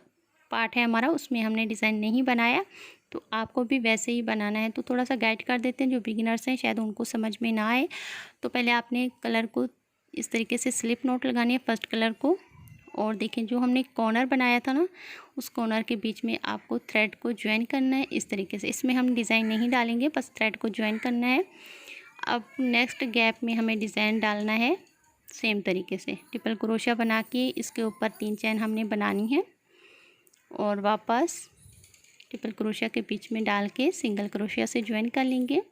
पार्ट है हमारा उसमें हमने डिज़ाइन नहीं बनाया, तो आपको भी वैसे ही बनाना है। तो थोड़ा सा गाइड कर देते हैं, जो बिगिनर्स हैं शायद उनको समझ में ना आए। तो पहले आपने कलर को इस तरीके से स्लिप नॉट लगानी है फर्स्ट कलर को। और देखें जो हमने कॉर्नर बनाया था ना, उस कॉर्नर के बीच में आपको थ्रेड को ज्वाइन करना है इस तरीके से। इसमें हम डिज़ाइन नहीं डालेंगे, बस थ्रेड को ज्वाइन करना है। अब नेक्स्ट गैप में हमें डिज़ाइन डालना है सेम तरीके से। ट्रिपल क्रोशिया बना के इसके ऊपर 3 चेन हमने बनानी है और वापस ट्रिपल क्रोशिया के बीच में डाल के सिंगल क्रोशिया से ज्वाइन कर लेंगे।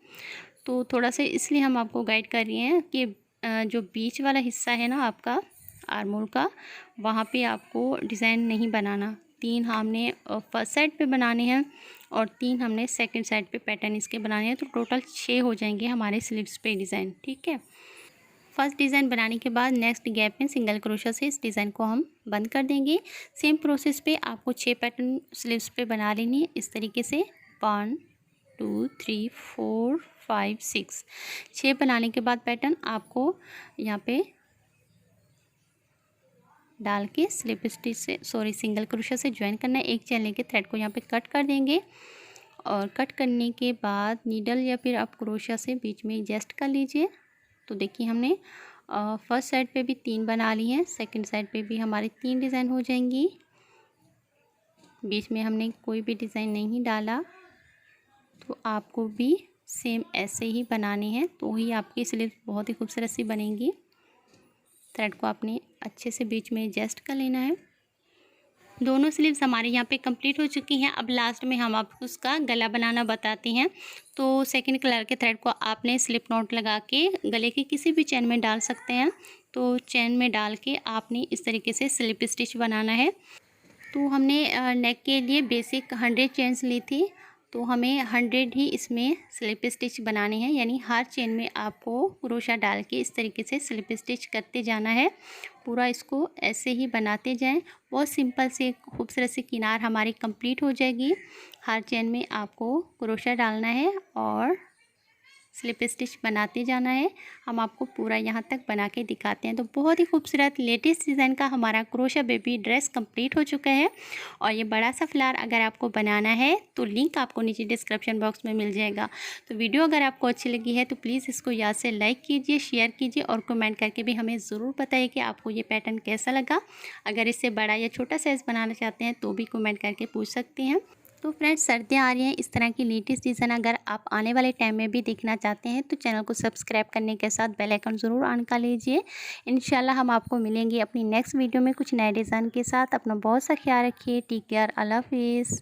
तो थोड़ा सा इसलिए हम आपको गाइड कर रहे हैं कि जो बीच वाला हिस्सा है ना आपका आर्मोल का, वहाँ पे आपको डिज़ाइन नहीं बनाना। 3 हमने फर्स्ट साइड पे बनाने हैं और 3 हमने सेकंड साइड पे पैटर्न इसके बनाने हैं। तो टोटल 6 हो जाएंगे हमारे स्लीव्स पे डिज़ाइन, ठीक है। फर्स्ट डिज़ाइन बनाने के बाद नेक्स्ट गैप में सिंगल क्रोशिया से इस डिज़ाइन को हम बंद कर देंगे। सेम प्रोसेस पे आपको 6 पैटर्न स्लीव्स पे बना लेनी है इस तरीके से। 1 2 3 4 5 6 6 बनाने के बाद पैटर्न आपको यहाँ पे डाल के स्लिप स्टिच से सिंगल क्रोशिया से ज्वाइन करना है। एक चेन लेके थ्रेड को यहाँ पे कट कर देंगे और कट करने के बाद नीडल या फिर आप क्रोशिया से बीच में एडजस्ट कर लीजिए। तो देखिए हमने फर्स्ट साइड पे भी 3 बना ली हैं, सेकंड साइड पे भी हमारी 3 डिज़ाइन हो जाएंगी। बीच में हमने कोई भी डिज़ाइन नहीं डाला। तो आपको भी सेम ऐसे ही बनाने हैं, तो ही आपकी स्लीव बहुत ही खूबसूरत सी बनेगी। थ्रेड को आपने अच्छे से बीच में एडजस्ट कर लेना है। दोनों स्लीव्स हमारे यहाँ पे कंप्लीट हो चुकी हैं। अब लास्ट में हम आपको उसका गला बनाना बताते हैं। तो सेकंड कलर के थ्रेड को आपने स्लिप नॉट लगा के गले की किसी भी चेन में डाल सकते हैं। तो चेन में डाल के आपने इस तरीके से स्लिप स्टिच बनाना है। तो हमने नेक के लिए बेसिक 100 चेन्स ली थी, तो हमें 100 ही इसमें स्लिप स्टिच बनाने हैं। यानी हर चेन में आपको क्रोशिया डाल के इस तरीके से स्लिप स्टिच करते जाना है। पूरा इसको ऐसे ही बनाते जाएं। बहुत सिंपल से खूबसूरत सी किनार हमारी कंप्लीट हो जाएगी। हर चेन में आपको क्रोशिया डालना है और स्लिप स्टिच बनाते जाना है। हम आपको पूरा यहाँ तक बना के दिखाते हैं। तो बहुत ही खूबसूरत लेटेस्ट डिज़ाइन का हमारा क्रोशिया बेबी ड्रेस कंप्लीट हो चुका है। और ये बड़ा सा फ्लावर अगर आपको बनाना है तो लिंक आपको नीचे डिस्क्रिप्शन बॉक्स में मिल जाएगा। तो वीडियो अगर आपको अच्छी लगी है तो प्लीज़ इसको याद से लाइक कीजिए, शेयर कीजिए और कमेंट करके भी हमें ज़रूर बताइए कि आपको ये पैटर्न कैसा लगा। अगर इससे बड़ा या छोटा साइज़ बनाना चाहते हैं तो भी कमेंट करके पूछ सकते हैं। तो फ्रेंड्स सर्दियाँ आ रही हैं, इस तरह की लेटेस्ट डिज़ाइन अगर आप आने वाले टाइम में भी देखना चाहते हैं तो चैनल को सब्सक्राइब करने के साथ बेल आइकन ज़रूर ऑन कर लीजिए। इंशाल्लाह हम आपको मिलेंगे अपनी नेक्स्ट वीडियो में कुछ नए डिज़ाइन के साथ। अपना बहुत सा ख्याल रखिए। टेक केयर, अल्लाह हाफिज़।